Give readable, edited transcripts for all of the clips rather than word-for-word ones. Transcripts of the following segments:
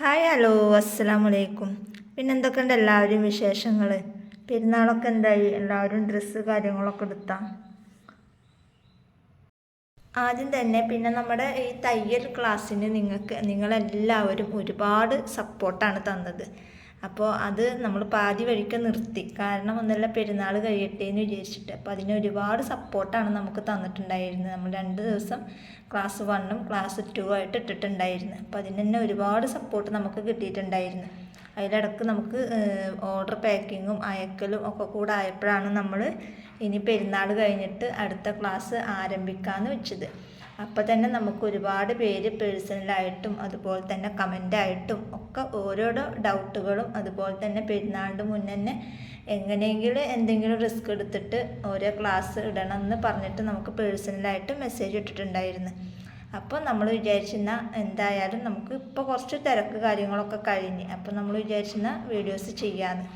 Hi hello അസ്സലാമലൈക്കും. പിന്നെ എന്തൊക്കെയുണ്ട് എല്ലാവരും വിശേഷങ്ങൾ? പെരുന്നാളൊക്കെ എന്തായി? എല്ലാവരും ഡ്രസ്സ് കാര്യങ്ങളൊക്കെ എടുത്താ? ആദ്യം തന്നെ പിന്നെ നമ്മുടെ ഈ തയ്യൽ ക്ലാസ്സിന് നിങ്ങളെല്ലാവരും ഒരുപാട് സപ്പോർട്ടാണ് തന്നത്. അപ്പോൾ അത് നമ്മൾ പാതി വഴിക്ക് നിർത്തി, കാരണം ഒന്നല്ല പെരുന്നാൾ കഴിയട്ടെ എന്ന് വിചാരിച്ചിട്ട്. അപ്പോൾ അതിന് ഒരുപാട് സപ്പോർട്ടാണ് നമുക്ക് തന്നിട്ടുണ്ടായിരുന്നത്. നമ്മൾ 2 ദിവസം ക്ലാസ് 1ഉം ക്ലാസ് 2 ആയിട്ട് ഇട്ടിട്ടുണ്ടായിരുന്നു. അപ്പോൾ അതിന് തന്നെ ഒരുപാട് സപ്പോർട്ട് നമുക്ക് കിട്ടിയിട്ടുണ്ടായിരുന്നു. അതിലിടക്ക് നമുക്ക് ഓർഡർ പാക്കിങ്ങും അയക്കലും ഒക്കെ കൂടെ ആയപ്പോഴാണ് നമ്മൾ ഇനി പെരുന്നാൾ കഴിഞ്ഞിട്ട് അടുത്ത ക്ലാസ് ആരംഭിക്കാമെന്ന് വെച്ചത്. അപ്പോൾ തന്നെ നമുക്ക് ഒരുപാട് പേര് പേഴ്സണലായിട്ടും അതുപോലെ തന്നെ കമൻ്റായിട്ടും ഒക്കെ ഓരോരോ ഡൗട്ടുകളും, അതുപോലെ തന്നെ പെരുന്നാളിൻ്റെ മുന്നേ തന്നെ എങ്ങനെയെങ്കിലും എന്തെങ്കിലും റിസ്ക് എടുത്തിട്ട് ഓരോ ക്ലാസ് ഇടണം എന്ന് പറഞ്ഞിട്ട് നമുക്ക് പേഴ്സണലായിട്ട് മെസ്സേജ് ഇട്ടിട്ടുണ്ടായിരുന്നു. അപ്പോൾ നമ്മൾ വിചാരിച്ചിരുന്ന എന്തായാലും നമുക്ക് ഇപ്പോൾ കുറച്ച് തിരക്ക് കാര്യങ്ങളൊക്കെ കഴിഞ്ഞ്, അപ്പോൾ നമ്മൾ വിചാരിച്ചിരുന്ന വീഡിയോസ് ചെയ്യാമെന്ന്.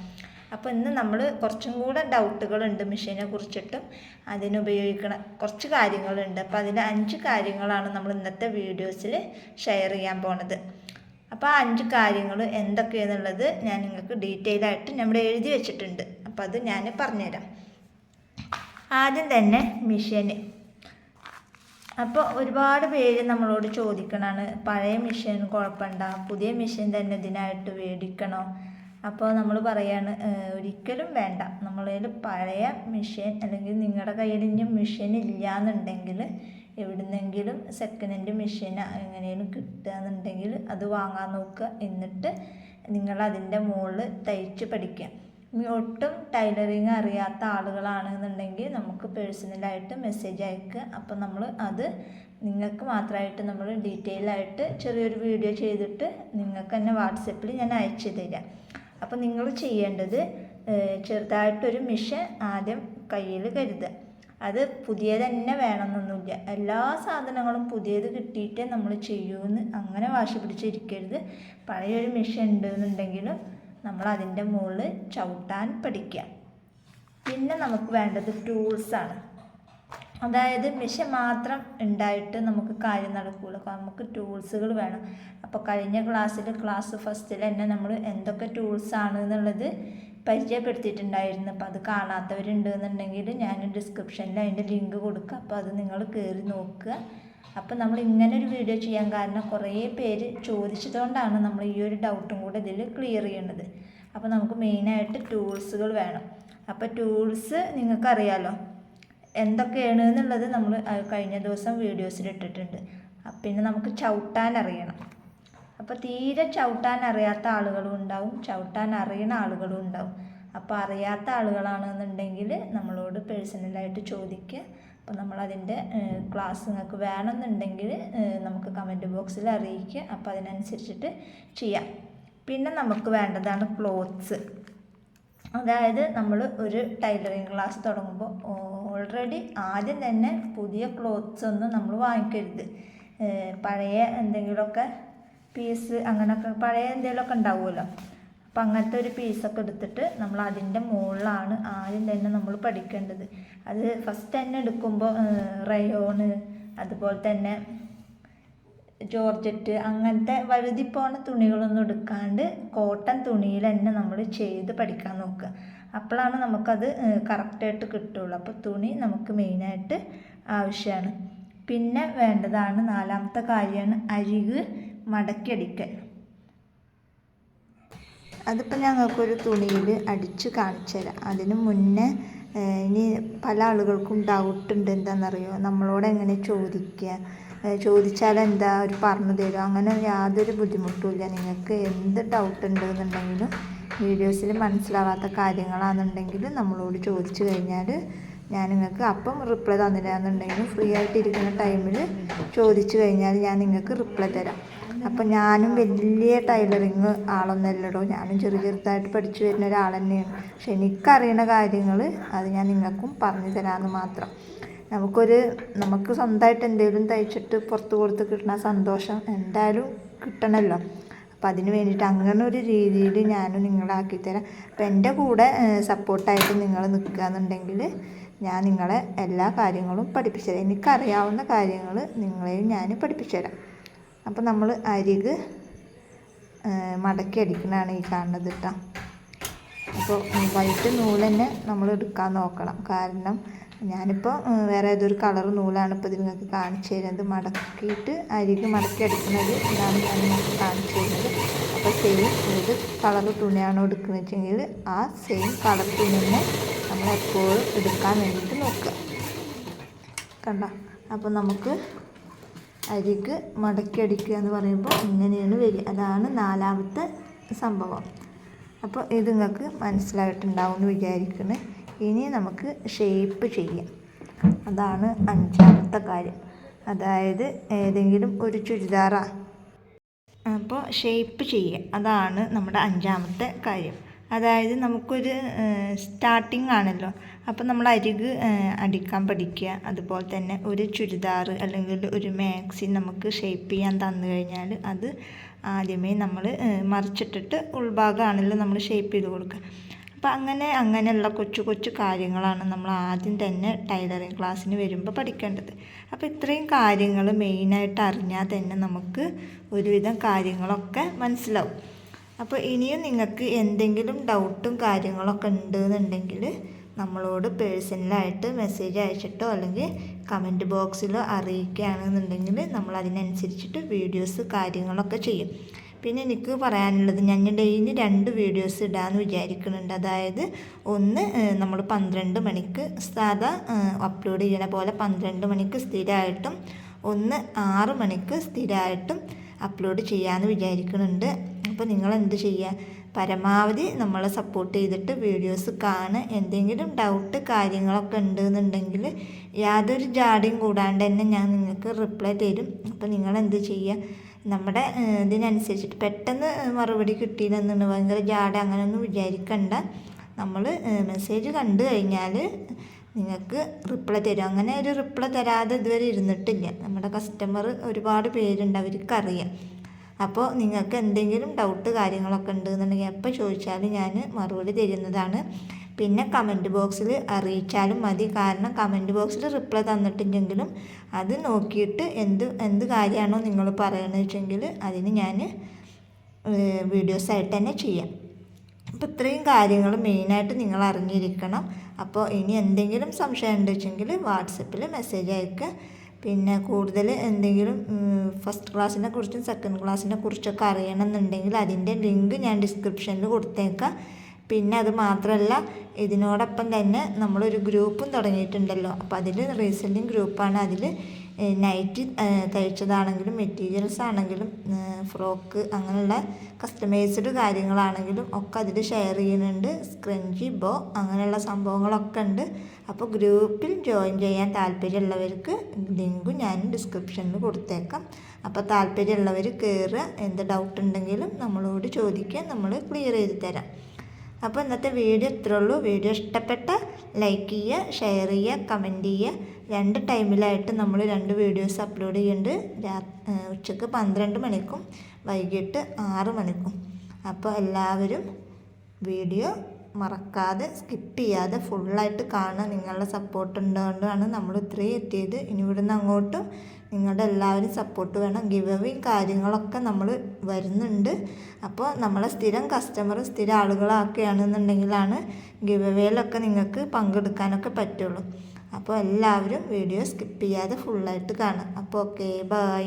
അപ്പോൾ ഇന്ന് നമ്മൾ കുറച്ചും കൂടെ ഡൗട്ടുകളുണ്ട് മെഷീനെ കുറിച്ചിട്ടും അതിനുപയോഗിക്കണ കുറച്ച് കാര്യങ്ങളുണ്ട്. അപ്പോൾ അതിൽ 5 കാര്യങ്ങളാണ് നമ്മൾ ഇന്നത്തെ വീഡിയോസിൽ ഷെയർ ചെയ്യാൻ പോണത്. അപ്പോൾ ആ 5 കാര്യങ്ങൾ എന്തൊക്കെയാണെന്നുള്ളത് ഞാൻ നിങ്ങൾക്ക് ഡീറ്റെയിൽ ആയിട്ട് നമ്മൾ എഴുതി വെച്ചിട്ടുണ്ട്. അപ്പോൾ അത് ഞാൻ പറഞ്ഞുതരാം. ആദ്യം തന്നെ മെഷീന്. അപ്പോൾ ഒരുപാട് പേര് നമ്മളോട് ചോദിക്കണതാണ്, പഴയ മെഷീൻ കുഴപ്പമുണ്ടോ, പുതിയ മെഷീൻ തന്നെ ഇതിനായിട്ട് മേടിക്കണോ? അപ്പോൾ നമ്മൾ പറയാണ്, ഒരിക്കലും വേണ്ട. നമ്മളതിൽ പഴയ മെഷീൻ അല്ലെങ്കിൽ നിങ്ങളുടെ കയ്യിൽ ഇനി മെഷീൻ ഇല്ലയെന്നുണ്ടെങ്കിൽ എവിടുന്നെങ്കിലും സെക്കൻഡ് ഹാൻഡ് മെഷീൻ എങ്ങനെയും കിട്ടുകയെന്നുണ്ടെങ്കിൽ അത് വാങ്ങാൻ നോക്കുക. എന്നിട്ട് നിങ്ങളതിൻ്റെ മുകളിൽ തയ്ച്ച് പഠിക്കുക. ഒട്ടും ടൈലറിങ് അറിയാത്ത ആളുകളാണെന്നുണ്ടെങ്കിൽ നമുക്ക് പേഴ്സണലായിട്ട് മെസ്സേജ് അയക്കുക. അപ്പോൾ നമ്മൾ അത് നിങ്ങൾക്ക് മാത്രമായിട്ട് നമ്മൾ ഡീറ്റെയിൽ ആയിട്ട് ചെറിയൊരു വീഡിയോ ചെയ്തിട്ട് നിങ്ങൾക്ക് തന്നെ വാട്സപ്പിൽ ഞാൻ അയച്ചു തരാം. അപ്പോൾ നിങ്ങൾ ചെയ്യേണ്ടത്, ചെറുതായിട്ടൊരു മെഷീൻ ആദ്യം കയ്യിൽ കരുതുക. അത് പുതിയത് തന്നെ വേണമെന്നൊന്നുമില്ല. എല്ലാ സാധനങ്ങളും പുതിയത് കിട്ടിയിട്ടേ നമ്മൾ ചെയ്യുമെന്ന് അങ്ങനെ വാശി പിടിച്ചിരിക്കരുത്. പഴയൊരു മെഷീൻ ഉണ്ടെന്നുണ്ടെങ്കിലും നമ്മൾ അതിൻ്റെ മുകളിൽ ചവിട്ടാൻ പഠിക്കുക. പിന്നെ നമുക്ക് വേണ്ടത് ടൂൾസാണ്. അതായത് മെഷീൻ മാത്രം ഉണ്ടായിട്ട് നമുക്ക് കാര്യം നടക്കുകയുള്ളൂ. അപ്പോൾ നമുക്ക് ടൂൾസുകൾ വേണം. അപ്പോൾ കഴിഞ്ഞ ക്ലാസ് ഫസ്റ്റിൽ തന്നെ നമ്മൾ എന്തൊക്കെ ടൂൾസാണ് എന്നുള്ളത് പരിചയപ്പെടുത്തിയിട്ടുണ്ടായിരുന്നു. അപ്പോൾ അത് കാണാത്തവരുണ്ട് എന്നുണ്ടെങ്കിൽ ഞാൻ ഡിസ്ക്രിപ്ഷനിൽ അതിൻ്റെ ലിങ്ക് കൊടുക്കുക. അപ്പോൾ അത് നിങ്ങൾ കയറി നോക്കുക. അപ്പോൾ നമ്മൾ ഇങ്ങനെ ഒരു വീഡിയോ ചെയ്യാൻ കാരണം കുറേ പേര് ചോദിച്ചതുകൊണ്ടാണ് നമ്മൾ ഈ ഒരു ഡൗട്ടും കൂടെ ഇതിൽ ക്ലിയർ ചെയ്യേണ്ടത്. അപ്പോൾ നമുക്ക് മെയിനായിട്ട് ടൂൾസുകൾ വേണം. അപ്പോൾ ടൂൾസ് നിങ്ങൾക്കറിയാലോ എന്തൊക്കെയാണ് എന്നുള്ളത് നമ്മൾ കഴിഞ്ഞ ദിവസം വീഡിയോസിൽ ഇട്ടിട്ടുണ്ട്. പിന്നെ നമുക്ക് ചവിട്ടാൻ അറിയണം. അപ്പോൾ തീരെ ചവിട്ടാൻ അറിയാത്ത ആളുകളും ഉണ്ടാവും, ചവിട്ടാൻ അറിയുന്ന ആളുകളും ഉണ്ടാവും. അപ്പോൾ അറിയാത്ത ആളുകളാണെന്നുണ്ടെങ്കിൽ നമ്മളോട് പേഴ്സണലായിട്ട് ചോദിക്കുക. അപ്പോൾ നമ്മളതിൻ്റെ ക്ലാസ് നിങ്ങൾക്ക് വേണമെന്നുണ്ടെങ്കിൽ നമുക്ക് കമൻറ്റ് ബോക്സിൽ അറിയിക്കുക. അപ്പോൾ അതിനനുസരിച്ചിട്ട് ചെയ്യാം. പിന്നെ നമുക്ക് വേണ്ടതാണ് ക്ലോത്ത്സ്. അതായത് നമ്മൾ ഒരു ടൈലറിങ് ക്ലാസ് തുടങ്ങുമ്പോൾ ഓൾറെഡി ആദ്യം തന്നെ പുതിയ ക്ലോത്ത്സ് ഒന്നും നമ്മൾ വാങ്ങിക്കരുത്. പഴയ എന്തെങ്കിലുമൊക്കെ പീസ് അങ്ങനെയൊക്കെ പഴയ എന്തെങ്കിലുമൊക്കെ ഉണ്ടാവുമല്ലോ. അപ്പം അങ്ങനത്തെ ഒരു പീസൊക്കെ എടുത്തിട്ട് നമ്മൾ അതിൻ്റെ മുകളിലാണ് ആദ്യം തന്നെ നമ്മൾ പഠിക്കേണ്ടത്. അത് ഫസ്റ്റ് തന്നെ എടുക്കുമ്പോൾ റയോണ്, അതുപോലെ തന്നെ ജോർജറ്റ് അങ്ങനത്തെ വഴുതിപ്പോണ തുണികളൊന്നും എടുക്കാണ്ട് കോട്ടൺ തുണിയിൽ തന്നെ നമ്മൾ ചെയ്ത് പഠിക്കാൻ നോക്കുക. അപ്പോഴാണ് നമുക്കത് കറക്റ്റായിട്ട് കിട്ടുള്ളൂ. അപ്പോൾ തുണി നമുക്ക് മെയിനായിട്ട് ആവശ്യമാണ്. പിന്നെ വേണ്ടതാണ് 4ാമത്തെ കാര്യമാണ് അരിക് മടക്കിയടിക്കൽ. അതിപ്പോൾ ഞങ്ങൾക്കൊരു തുണിയിൽ അടിച്ച് കാണിച്ചു തരാം. അതിന് മുന്നേ ഇനി പല ആളുകൾക്കും ഡൗട്ടുണ്ട്. എന്താണെന്നറിയോ, നമ്മളോട് എങ്ങനെ ചോദിച്ചാൽ എന്താ അവർ പറഞ്ഞു തരും. അങ്ങനെ യാതൊരു ബുദ്ധിമുട്ടുമില്ല. നിങ്ങൾക്ക് എന്ത് ഡൗട്ട് ഉണ്ടെന്നുണ്ടെങ്കിലും വീഡിയോസിൽ മനസ്സിലാവാത്ത കാര്യങ്ങളാണെന്നുണ്ടെങ്കിൽ നമ്മളോട് ചോദിച്ചു കഴിഞ്ഞാൽ ഞാൻ നിങ്ങൾക്ക് അപ്പം റിപ്ലൈ തന്നില്ലാന്നുണ്ടെങ്കിലും ഫ്രീ ആയിട്ടിരിക്കുന്ന ടൈമിൽ ചോദിച്ചു കഴിഞ്ഞാൽ ഞാൻ നിങ്ങൾക്ക് റിപ്ലൈ തരാം. അപ്പം ഞാനും വലിയ ടൈലറിങ് ആളൊന്നുമല്ലടോ, ഞാനും ചെറുതായിട്ട് പഠിച്ചു വരുന്ന ഒരാൾ തന്നെയാണ്. പക്ഷെ എനിക്കറിയുന്ന കാര്യങ്ങൾ അത് ഞാൻ നിങ്ങൾക്കും പറഞ്ഞു തരാമെന്ന് മാത്രം. നമുക്ക് സ്വന്തമായിട്ട് എന്തെങ്കിലും തയ്ച്ചിട്ട് പുറത്ത് കൊടുത്ത് കിട്ടുന്ന സന്തോഷം എന്തായാലും കിട്ടണമല്ലോ. അപ്പം അതിന് വേണ്ടിയിട്ട് അങ്ങനെ ഒരു രീതിയിൽ ഞാനും നിങ്ങളാക്കിത്തരാം. അപ്പം എൻ്റെ കൂടെ സപ്പോർട്ടായിട്ട് നിങ്ങൾ നിൽക്കുകയെന്നുണ്ടെങ്കിൽ ഞാൻ നിങ്ങളെ എല്ലാ കാര്യങ്ങളും പഠിപ്പിച്ചു തരാം. എനിക്കറിയാവുന്ന കാര്യങ്ങൾ നിങ്ങളെയും ഞാൻ പഠിപ്പിച്ചു തരാം. അപ്പോൾ നമ്മൾ അരിക് മടക്കി അടിക്കണതാണ് ഈ കാണുന്നത് കേട്ടോ. അപ്പോൾ വൈറ്റ് നൂല് തന്നെ നമ്മൾ എടുക്കാൻ നോക്കണം. കാരണം ഞാനിപ്പോൾ വേറെ ഏതൊരു കളർ നൂലാണ് ഇപ്പോൾ ഇത് നിങ്ങൾക്ക് കാണിച്ചു തരുന്നത്. മടക്കിയിട്ട് അരികെ മടക്കി അടിക്കുന്നത് ഇതാണ് ഞാൻ നിങ്ങൾക്ക് കാണിച്ചു തരുന്നത്. അപ്പോൾ സെയിം ഏത് കളർ തുണിയാണോ എടുക്കുന്നത് വെച്ചെങ്കിൽ ആ സെയിം കളർ തുണി തന്നെ നമ്മൾ എപ്പോഴും എടുക്കാൻ വേണ്ടിയിട്ട് നോക്കുക. കണ്ടോ? അപ്പോൾ നമുക്ക് അരികെ മടക്കി അടിക്കുക എന്ന് പറയുമ്പോൾ ഇങ്ങനെയാണ് വരിക. അതാണ് 4ാമത്തെ സംഭവം. അപ്പോൾ ഇത് നിങ്ങൾക്ക് മനസ്സിലായിട്ടുണ്ടാവും എന്ന് വിചാരിക്കുന്നു. ഇനി നമുക്ക് ഷേപ്പ് ചെയ്യാം. അതാണ് 5ാമത്തെ കാര്യം. അതായത് ഏതെങ്കിലും ഒരു ചുരിദാറാ അപ്പോൾ ഷേപ്പ് ചെയ്യുക. അതാണ് നമ്മുടെ 5ാമത്തെ കാര്യം. അതായത് നമുക്കൊരു സ്റ്റാർട്ടിങ് ആണല്ലോ. അപ്പോൾ നമ്മൾ അരിക് അടിക്കാൻ പഠിക്കുക. അതുപോലെ തന്നെ ഒരു ചുരിദാർ അല്ലെങ്കിൽ ഒരു മാക്സി നമുക്ക് ഷേപ്പ് ചെയ്യാൻ തന്നു കഴിഞ്ഞാൽ അത് ആദ്യമേ നമ്മൾ മറിച്ചിട്ടിട്ട് ഉൾഭാഗമാണല്ലോ നമ്മൾ ഷേപ്പ് ചെയ്ത് കൊടുക്കുക. അപ്പോൾ അങ്ങനെയുള്ള കൊച്ചു കാര്യങ്ങളാണ് നമ്മൾ ആദ്യം തന്നെ ടൈലറിങ് ക്ലാസ്സിന് വരുമ്പോൾ പഠിക്കേണ്ടത്. അപ്പോൾ ഇത്രയും കാര്യങ്ങൾ മെയിനായിട്ട് അറിഞ്ഞാൽ തന്നെ നമുക്ക് ഒരുവിധം കാര്യങ്ങളൊക്കെ മനസ്സിലാവും. അപ്പോൾ ഇനിയും നിങ്ങൾക്ക് എന്തെങ്കിലും ഡൗട്ടും കാര്യങ്ങളൊക്കെ ഉണ്ടെന്നുണ്ടെങ്കിൽ നമ്മളോട് പേഴ്സണലായിട്ട് മെസ്സേജ് അയച്ചിട്ടോ അല്ലെങ്കിൽ കമൻറ്റ് ബോക്സിലോ അറിയിക്കുകയാണെന്നുണ്ടെങ്കിൽ നമ്മൾ അതിനനുസരിച്ചിട്ട് വീഡിയോസ് കാര്യങ്ങളൊക്കെ ചെയ്യും. പിന്നെ എനിക്ക് പറയാനുള്ളത്, ഞാൻ ഡെയിലി 2 വീഡിയോസ് ഇടാമെന്ന് വിചാരിക്കുന്നുണ്ട്. അതായത് ഒന്ന് നമ്മൾ 12 മണിക്ക് സാധാ അപ്ലോഡ് ചെയ്യണ പോലെ 12 മണിക്ക് സ്ഥിരമായിട്ടും ഒന്ന് 6 മണിക്ക് സ്ഥിരമായിട്ടും അപ്ലോഡ് ചെയ്യാമെന്ന് വിചാരിക്കുന്നുണ്ട്. അപ്പോൾ നിങ്ങളെന്ത് ചെയ്യുക, പരമാവധി നമ്മളെ സപ്പോർട്ട് ചെയ്തിട്ട് വീഡിയോസ് കാണുക. എന്തെങ്കിലും ഡൗട്ട് കാര്യങ്ങളൊക്കെ ഉണ്ടെന്നുണ്ടെങ്കിൽ യാതൊരു ജാടിയും കൂടാണ്ട് തന്നെ ഞാൻ നിങ്ങൾക്ക് റിപ്ലൈ തരും. അപ്പോൾ നിങ്ങളെന്ത് ചെയ്യുക, നമ്മുടെ ഇതിനനുസരിച്ചിട്ട് പെട്ടെന്ന് മറുപടി കിട്ടിയില്ലെന്നുണ്ട് ഭയങ്കര ജാട അങ്ങനെയൊന്നും വിചാരിക്കണ്ട. നമ്മൾ മെസ്സേജ് കണ്ടു കഴിഞ്ഞാൽ നിങ്ങൾക്ക് റിപ്ലൈ തരും. അങ്ങനെ ഒരു റിപ്ലൈ തരാതെ ഇതുവരെ ഇരുന്നിട്ടില്ല. നമ്മുടെ കസ്റ്റമർ ഒരുപാട് പേരുണ്ട്, അവർക്കറിയാം. അപ്പോൾ നിങ്ങൾക്ക് എന്തെങ്കിലും ഡൗട്ട് കാര്യങ്ങളൊക്കെ ഉണ്ടെന്നുണ്ടെങ്കിൽ എപ്പോൾ ചോദിച്ചാലും ഞാൻ മറുപടി തരുന്നതാണ്. പിന്നെ കമൻറ്റ് ബോക്സിൽ അറിയിച്ചാലും മതി. കാരണം കമൻറ്റ് ബോക്സിൽ റിപ്ലൈ തന്നിട്ടുണ്ടെങ്കിലും അത് നോക്കിയിട്ട് എന്ത് കാര്യമാണോ നിങ്ങൾ പറയണമെന്ന് വെച്ചെങ്കിൽ അതിന് ഞാൻ വീഡിയോസായിട്ട് തന്നെ ചെയ്യാം. അപ്പോൾ ഇത്രയും കാര്യങ്ങൾ മെയിനായിട്ട് നിങ്ങൾ അറിഞ്ഞിരിക്കണം. അപ്പോൾ ഇനി എന്തെങ്കിലും സംശയം ഉണ്ട് വെച്ചെങ്കിൽ വാട്സപ്പിൽ മെസ്സേജ് അയക്കുക. പിന്നെ കൂടുതൽ എന്തെങ്കിലും ഫസ്റ്റ് ക്ലാസ്സിനെ കുറിച്ചും സെക്കൻഡ് ക്ലാസ്സിനെ കുറിച്ചൊക്കെ അറിയണമെന്നുണ്ടെങ്കിൽ അതിൻ്റെ ലിങ്ക് ഞാൻ ഡിസ്ക്രിപ്ഷനിൽ കൊടുത്തേക്കാം. പിന്നെ അത് മാത്രമല്ല, ഇതിനോടൊപ്പം തന്നെ നമ്മളൊരു ഗ്രൂപ്പും തുടങ്ങിയിട്ടുണ്ടല്ലോ. അപ്പോൾ അതിൽ റീസെല്ലിംഗ് ഗ്രൂപ്പാണ്. അതിൽ നൈറ്റ് തയ്ച്ചതാണെങ്കിലും മെറ്റീരിയൽസ് ആണെങ്കിലും ഫ്രോക്ക് അങ്ങനെയുള്ള കസ്റ്റമൈസ്ഡ് കാര്യങ്ങളാണെങ്കിലും ഒക്കെ അതിൽ ഷെയർ ചെയ്യുന്നുണ്ട്. സ്ക്രഞ്ചി ബോ അങ്ങനെയുള്ള സംഭവങ്ങളൊക്കെ ഉണ്ട്. അപ്പോൾ ഗ്രൂപ്പിൽ ജോയിൻ ചെയ്യാൻ താല്പര്യമുള്ളവർക്ക് ലിങ്കും ഞാൻ ഡിസ്ക്രിപ്ഷനിൽ കൊടുത്തേക്കാം. അപ്പോൾ താല്പര്യമുള്ളവർ കയറുക. എന്ത് ഡൗട്ട് ഉണ്ടെങ്കിലും നമ്മളോട് ചോദിക്കുക, നമ്മൾ ക്ലിയർ ചെയ്ത് തരാം. അപ്പോൾ ഇന്നത്തെ വീഡിയോ ഇത്രേ ഉള്ളൂ. വീഡിയോ ഇഷ്ടപ്പെട്ട ലൈക്ക് ചെയ്യുക, ഷെയർ ചെയ്യുക, കമൻറ്റ് ചെയ്യുക. 2 ടൈമിലായിട്ട് നമ്മൾ 2 വീഡിയോസ് അപ്ലോഡ് ചെയ്യുന്നുണ്ട്. ഉച്ചക്ക് 12 മണിക്കും വൈകിട്ട് 6 മണിക്കും. അപ്പോൾ എല്ലാവരും വീഡിയോ മറക്കാതെ സ്കിപ്പ് ചെയ്യാതെ ഫുള്ളായിട്ട് കാണുക. നിങ്ങളുടെ സപ്പോർട്ട് ഉള്ളതുകൊണ്ടാണ് നമ്മൾ ഇത്രയും എത്തിയത്. ഇനി ഇവിടുന്ന് അങ്ങോട്ടും നിങ്ങളുടെ എല്ലാവരും സപ്പോർട്ട് വേണം. ഗിവ് അവേയും കാര്യങ്ങളൊക്കെ നമ്മൾ വരുന്നുണ്ട്. അപ്പോൾ നമ്മളെ സ്ഥിരം കസ്റ്റമർ സ്ഥിരം ആളുകളാക്കുകയാണെന്നുണ്ടെങ്കിലാണ് ഗിവ് അവേയിലൊക്കെ നിങ്ങൾക്ക് പങ്കെടുക്കാനൊക്കെ പറ്റുള്ളൂ. അപ്പോൾ എല്ലാവരും വീഡിയോ സ്കിപ്പ് ചെയ്യാതെ ഫുള്ളായിട്ട് കാണുക. അപ്പോൾ ഓക്കെ, ബൈ.